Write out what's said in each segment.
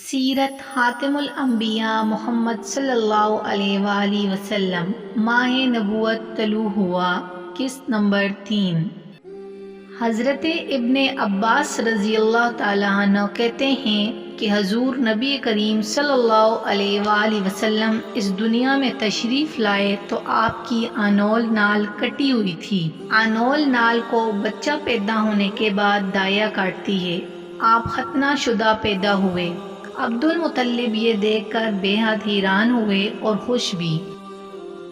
सीरत हातिमुल अंबिया मोहम्मद सल्लल्लाहु अलैहि वसल्लम माह नबूवत तलू हुआ। किस्त नंबर 3। हज़रत इब्ने अब्बास रज़ी अल्लाह ताला अन्हु कहते हैं कि हजूर नबी करीम सल्लल्लाहु अलैहि वसल्लम इस दुनिया में तशरीफ़ लाए तो आपकी आनोल नाल कटी हुई थी। आनोल नाल को बच्चा पैदा होने के बाद दाया काटती है। आप खतना शुदा पैदा हुए। अब्दुल मुतल्लिब ये देखकर बेहद हैरान हुए और खुश भी।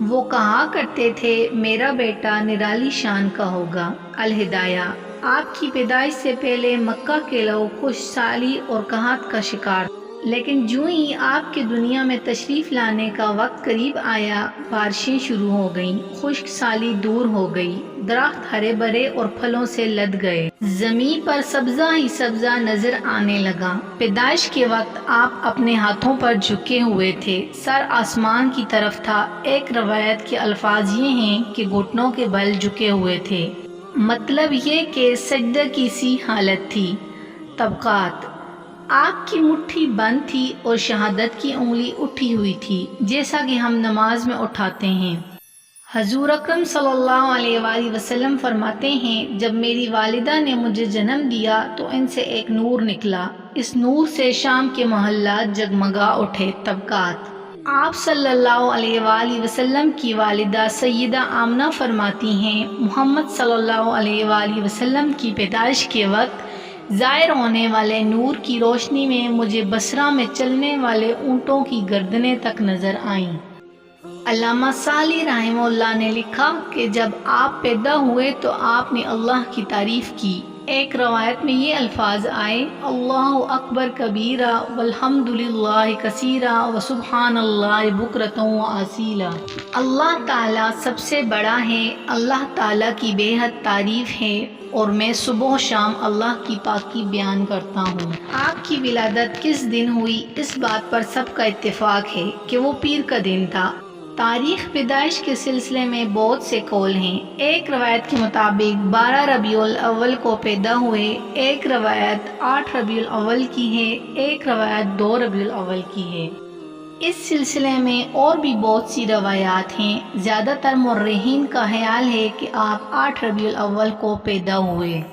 वो कहा करते थे मेरा बेटा निराली शान का होगा। अलहिदाया। आपकी पैदाइश से पहले मक्का के लोग खुशहाली और कहत का शिकार, लेकिन जो ही आपके दुनिया में तशरीफ़ लाने का वक्त करीब आया, बारिशें शुरू हो गईं, खुश्क साली दूर हो गई, दरख्त हरे भरे और फलों से लद गए, ज़मीन पर सब्ज़ा ही सब्ज़ा नजर आने लगा। पैदाइश के वक्त आप अपने हाथों पर झुके हुए थे, सर आसमान की तरफ था। एक रवायत के अल्फाज ये हैं कि घुटनों के बल झुके हुए थे, मतलब ये कि सजदा की सी हालत थी। तबकात, आपकी मुट्ठी बंद थी और शहादत की उंगली उठी हुई थी, जैसा कि हम नमाज में उठाते हैं। हजूर अकरम सल्लल्लाहु अलैहि वसल्लम फरमाते हैं, जब मेरी वालिदा ने मुझे जन्म दिया तो इनसे एक नूर निकला। इस नूर से शाम के मोहल्ला जगमगा उठे। तबकात, आप सल्लल्लाहु अलैहि वसल्लम की वालिदा सैयदा आमना फरमाती हैं, मोहम्मद सल्लल्लाहु अलैहि वसल्लम की पैदाइश के वक्त ज़ाहिर होने वाले नूर की रोशनी में मुझे बसरा में चलने वाले ऊँटों की गर्दनें तक नजर आईं। अल्लामा साली रहमहुल्लाह ने लिखा कि जब आप पैदा हुए तो आपने अल्लाह की तारीफ की। एक रवायत में ये अल्फाज आए, अल्लाहु अकबर कबीरा वल्हम्दुलिल्लाहि कसीरा व सुब्हानल्लाहि बुकरतन व असीला। अल्लाह ताला सबसे बड़ा है, अल्लाह ताला की बेहद तारीफ है और मैं सुबह शाम अल्लाह की पाकी बयान करता हूँ। आपकी विलादत किस दिन हुई, इस बात पर सबका इत्तेफाक है कि वो पीर का दिन था। तारीख पैदाइश के सिलसिले में बहुत से कौल हैं। एक रवायत के मुताबिक 12 रबीउल अव्वल को पैदा हुए, एक रवायत 8 रबीउल अव्वल की है, एक रवायत 2 रबीउल अव्वल की है। इस सिलसिले में और भी बहुत सी रवायात हैं। ज़्यादातर मुर्रिखीन का ख्याल है कि आप 8 रबीउल अव्वल को पैदा हुए।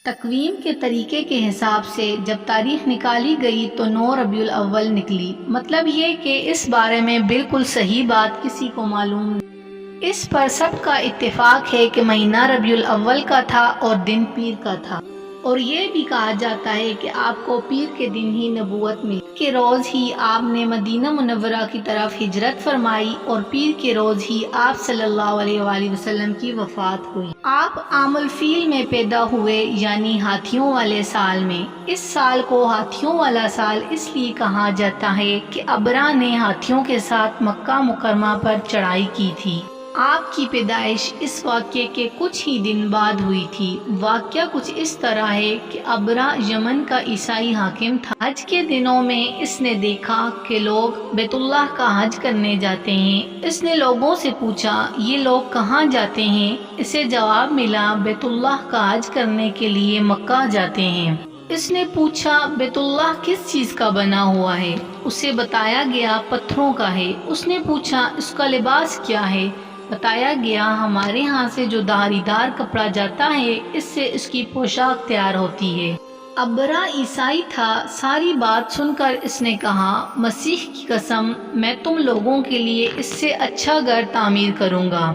तकवीम के तरीके के हिसाब से जब तारीख निकाली गई तो 9 रबीउल अव्वल निकली। मतलब ये कि इस बारे में बिल्कुल सही बात किसी को मालूम नहीं। इस पर सबका इत्तेफाक है कि महीना रबीउल अव्वल का था और दिन पीर का था। और ये भी कहा जाता है कि आपको पीर के दिन ही नबूवत मिली, के रोज़ ही आपने मदीना मुनव्वरा की तरफ हिजरत फरमाई और पीर के रोज़ ही आप सल्लल्लाहु अलैहि वसल्लम की वफ़ात हुई। आप आमुल फील में पैदा हुए, यानी हाथियों वाले साल में। इस साल को हाथियों वाला साल इसलिए कहा जाता है कि अबरा ने हाथियों के साथ मक्का मुकरमा पर चढ़ाई की थी। आपकी पैदाइश इस वाक़ये के कुछ ही दिन बाद हुई थी। वाक़या कुछ इस तरह है कि अबरा यमन का ईसाई हाकिम था। हज के दिनों में इसने देखा कि लोग बैतुल्लाह का हज करने जाते हैं। इसने लोगों से पूछा, ये लोग कहाँ जाते हैं? इसे जवाब मिला, बैतुल्लाह का हज करने के लिए मक्का जाते हैं। इसने पूछा, बैतुल्लाह किस चीज़ का बना हुआ है? उसे बताया गया पत्थरों का है। उसने पूछा, इसका लिबास क्या है? बताया गया, हमारे यहाँ से जो धारीदार कपड़ा जाता है, इससे इसकी पोशाक तैयार होती है। अबरा ईसाई था। सारी बात सुनकर इसने कहा, मसीह की कसम, मैं तुम लोगों के लिए इससे अच्छा घर तामीर करूँगा।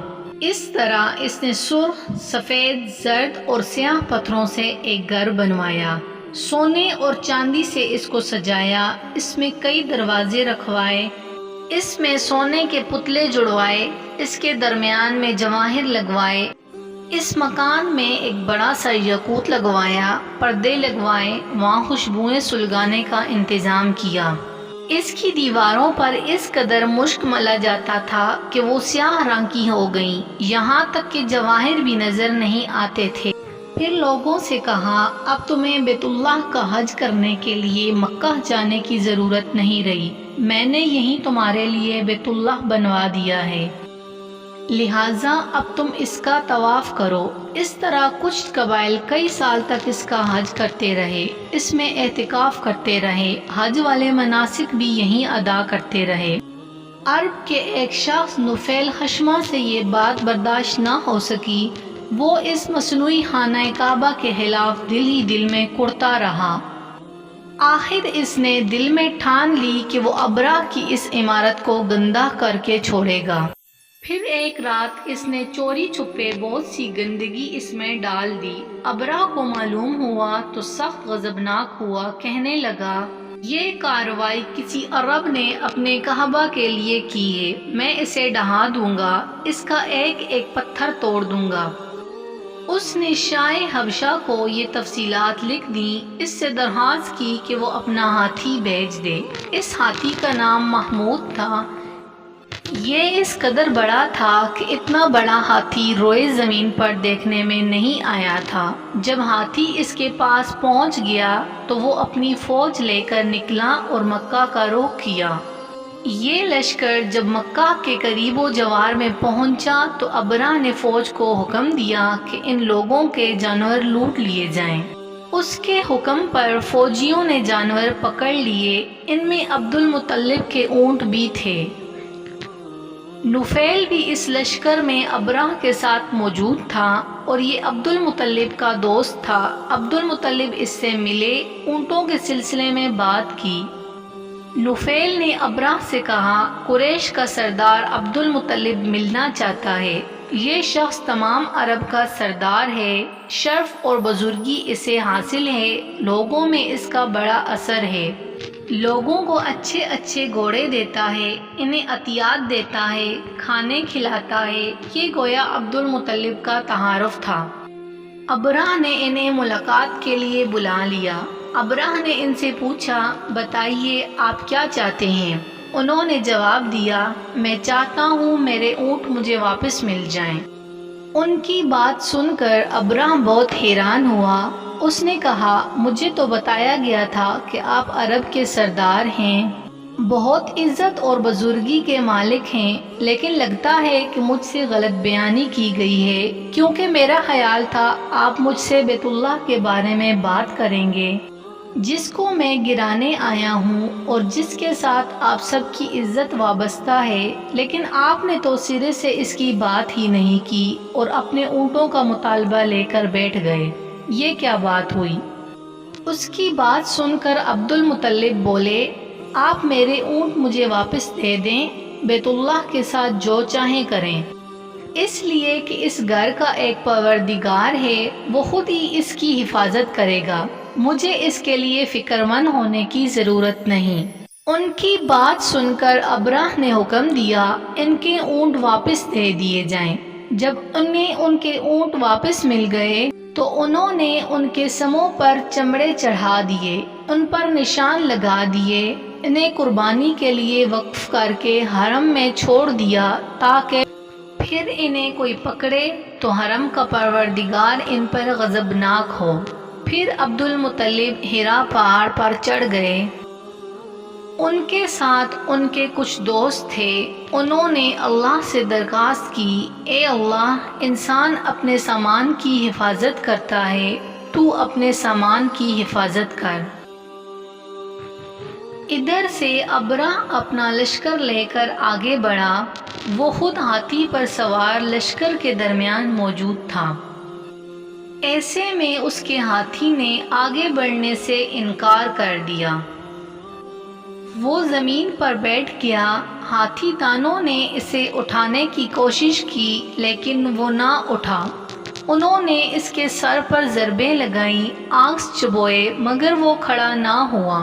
इस तरह इसने सुर्ख, सफ़ेद, जर्द और स्याह पत्थरों से एक घर बनवाया। सोने और चांदी से इसको सजाया। इसमें कई दरवाजे रखवाए। इसमें सोने के पुतले जुड़वाए। इसके दरमियान में जवाहिर लगवाए। इस मकान में एक बड़ा सा यकूत लगवाया। पर्दे लगवाए। वहाँ खुशबुएं सुलगाने का इंतज़ाम किया। इसकी दीवारों पर इस कदर मुश्क मला जाता था कि वो स्याह रंग की हो गईं। यहाँ तक कि जवाहिर भी नज़र नहीं आते थे। फिर लोगों से कहा, अब तुम्हें बैतुल्लाह का हज करने के लिए मक्का जाने की ज़रूरत नहीं रही। मैंने यहीं तुम्हारे लिए बैतुल्लाह बनवा दिया है। لہٰذا اب تم اس کا طواف کرو۔ اس طرح کچھ قبائل کئی سال تک اس کا حج کرتے رہے، اس میں اعتکاف کرتے رہے، حج والے مناسک بھی یہیں ادا کرتے رہے۔ عرب کے ایک شخص نفیل خشمہ سے یہ بات برداشت نہ ہو سکی، وہ اس مصنوعی خانہ کعبہ کے خلاف دل ہی دل میں کڑتا رہا۔ آخر اس نے دل میں ٹھان لی کہ وہ ابرہ کی اس عمارت کو گندہ کر کے چھوڑے گا۔ پھر ایک رات اس نے چوری چھپے بہت سی گندگی اس میں ڈال دی۔ ابرہ کو معلوم ہوا تو سخت غضبناک ہوا، کہنے لگا یہ کارروائی کسی عرب نے اپنے کعبہ کے لیے کی ہے، میں اسے ڈھا دوں گا، اس کا ایک ایک پتھر توڑ دوں گا۔ اس نے شاہ حبشہ کو یہ تفصیلات لکھ دیں، اس سے درخواست کی کہ وہ اپنا ہاتھی بھیج دے۔ اس ہاتھی کا نام محمود تھا۔ یہ اس قدر بڑا تھا کہ اتنا بڑا ہاتھی روئے زمین پر دیکھنے میں نہیں آیا تھا۔ جب ہاتھی اس کے پاس پہنچ گیا تو وہ اپنی فوج لے کر نکلا اور مکہ کا رخ کیا۔ یہ لشکر جب مکہ کے قریب و جوار میں پہنچا تو ابرہ نے فوج کو حکم دیا کہ ان لوگوں کے جانور لوٹ لیے جائیں۔ اس کے حکم پر فوجیوں نے جانور پکڑ لیے، ان میں عبد المطلب کے اونٹ بھی تھے۔ نفیل بھی اس لشکر میں ابرہ کے ساتھ موجود تھا اور یہ عبد المطلب کا دوست تھا۔ عبد المطلب اس سے ملے، اونٹوں کے سلسلے میں بات کی۔ نفیل نے ابرہ سے کہا قریش کا سردار عبد المطلب ملنا چاہتا ہے، یہ شخص تمام عرب کا سردار ہے، شرف اور بزرگی اسے حاصل ہے، لوگوں میں اس کا بڑا اثر ہے، لوگوں کو اچھے اچھے گھوڑے دیتا ہے، انہیں عطیات دیتا ہے، کھانے کھلاتا ہے۔ یہ گویا عبد المطلب کا تعارف تھا۔ ابرہ نے انہیں ملاقات کے لیے بلا لیا۔ ابرہ نے ان سے پوچھا بتائیے آپ کیا چاہتے ہیں؟ انہوں نے جواب دیا میں چاہتا ہوں میرے اونٹ مجھے واپس مل جائیں۔ ان کی بات سن کر ابرہ بہت حیران ہوا۔ اس نے کہا مجھے تو بتایا گیا تھا کہ آپ عرب کے سردار ہیں، بہت عزت اور بزرگی کے مالک ہیں، لیکن لگتا ہے کہ مجھ سے غلط بیانی کی گئی ہے، کیونکہ میرا خیال تھا آپ مجھ سے بیت اللہ کے بارے میں بات کریں گے، جس کو میں گرانے آیا ہوں اور جس کے ساتھ آپ سب کی عزت وابستہ ہے، لیکن آپ نے تو سرے سے اس کی بات ہی نہیں کی اور اپنے اونٹوں کا مطالبہ لے کر بیٹھ گئے، یہ کیا بات ہوئی؟ اس کی بات سن کر عبد المطلب بولے آپ میرے اونٹ مجھے واپس دے دیں، بیت اللہ کے ساتھ جو چاہیں کریں، اس لیے کہ اس گھر کا ایک پروردگار ہے، وہ خود ہی اس کی حفاظت کرے گا، مجھے اس کے لیے فکر مند ہونے کی ضرورت نہیں۔ ان کی بات سن کر ابرہ نے حکم دیا ان کے اونٹ واپس دے دیے جائیں۔ جب انہیں ان کے اونٹ واپس مل گئے تو انہوں نے ان کے سموں پر چمڑے چڑھا دیے، ان پر نشان لگا دیے، انہیں قربانی کے لیے وقف کر کے حرم میں چھوڑ دیا تاکہ پھر انہیں کوئی پکڑے تو حرم کا پروردگار ان پر غضبناک ہو۔ پھر عبد المطلب حرا پہاڑ پر چڑھ گئے۔ ان کے ساتھ ان کے کچھ دوست تھے، انہوں نے اللہ سے درخواست کی اے اللہ، انسان اپنے سامان کی حفاظت کرتا ہے، تو اپنے سامان کی حفاظت کر۔ ادھر سے ابرہ اپنا لشکر لے کر آگے بڑھا، وہ خود ہاتھی پر سوار لشکر کے درمیان موجود تھا۔ ایسے میں اس کے ہاتھی نے آگے بڑھنے سے انکار کر دیا، وہ زمین پر بیٹھ گیا۔ ہاتھی دانوں نے اسے اٹھانے کی کوشش کی لیکن وہ نہ اٹھا، انہوں نے اس کے سر پر ضربیں لگائیں، آنکھ چبوئے مگر وہ کھڑا نہ ہوا۔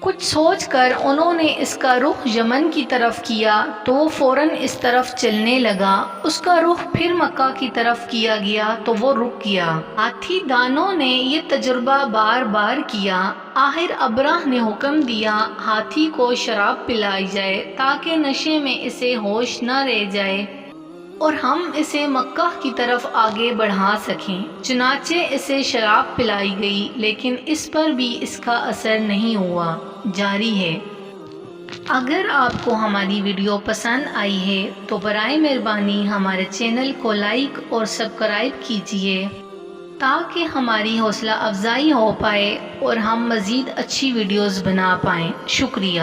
کچھ سوچ کر انہوں نے اس کا رخ یمن کی طرف کیا تو وہ فوراً اس طرف چلنے لگا، اس کا رخ پھر مکہ کی طرف کیا گیا تو وہ رک گیا۔ ہاتھی دانوں نے یہ تجربہ بار بار کیا، آخر ابرہ نے حکم دیا ہاتھی کو شراب پلائی جائے تاکہ نشے میں اسے ہوش نہ رہ جائے اور ہم اسے مکہ کی طرف آگے بڑھا سکیں۔ چنانچہ اسے شراب پلائی گئی لیکن اس پر بھی اس کا اثر نہیں ہوا، جاری ہے۔ اگر آپ کو ہماری ویڈیو پسند آئی ہے تو برائے مہربانی ہمارے چینل کو لائک اور سبسکرائب کیجیے تاکہ ہماری حوصلہ افزائی ہو پائے اور ہم مزید اچھی ویڈیوز بنا پائیں۔ شکریہ۔